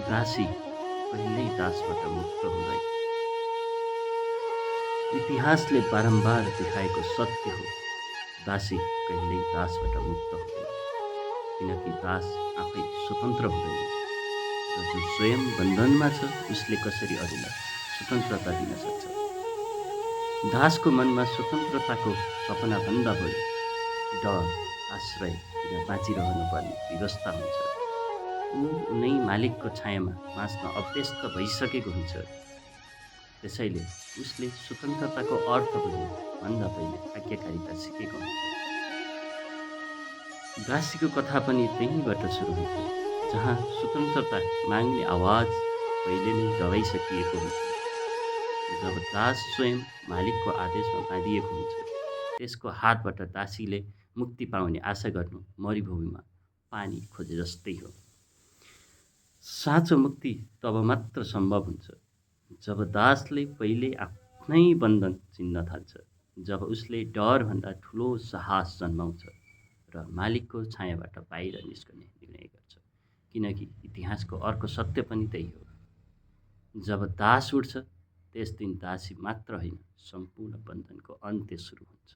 दासी कहिल्यै दासबाट मुक्त हुँदैन। इतिहासले बारम्बार देखाएको सत्य हो। दासी कहिल्यै दासबाट मुक्त हुँदैन, किनकि दास आफै स्वतन्त्र हुँदैन र जो स्वयं बन्धनमा छ उसले कसरी अरूलाई स्वतन्त्रता दिन सक्छ। दासको मनमा स्वतन्त्रताको सपनाभन्दा बढी डर, आश्रय बिना बाँचिरहनु पर्ने व्यवस्था हुन्छ। उनै मालिकको छायामा बाँच्न अभ्यस्त भइसकेको हुन्छ। त्यसैले उसले स्वतन्त्रताको अर्थ बुझ्नु भन्दा पहिले आज्ञाकारिता सिकेको हुन्छ। दासीको कथा पनि त्यहीँबाट सुरु हुन्छ, जहाँ स्वतन्त्रता माग्ने आवाज पहिले नै दबाइसकिएको हुन्छ। जब दास स्वयं मालिकको आदेशमा बाँधिएको हुन्छ, त्यसको हातबाट दासीले मुक्ति पाउने आशा गर्नु मरुभूमिमा पानी खोजे जस्तै हो। साँचो मुक्ति तब मात्र सम्भव हुन्छ जब दासले पहिले आफ्नै बन्धन चिन्न थाल्छ, जब उसले डरभन्दा ठुलो साहस जन्माउँछ र मालिकको छायाबाट बाहिर निस्कने निर्णय गर्छ। किनकि इतिहासको अर्को सत्य पनि त्यही हो। जब दास उठ्छ, त्यस दिन दासी मात्र होइन, सम्पूर्ण बन्धनको अन्त्य सुरु हुन्छ।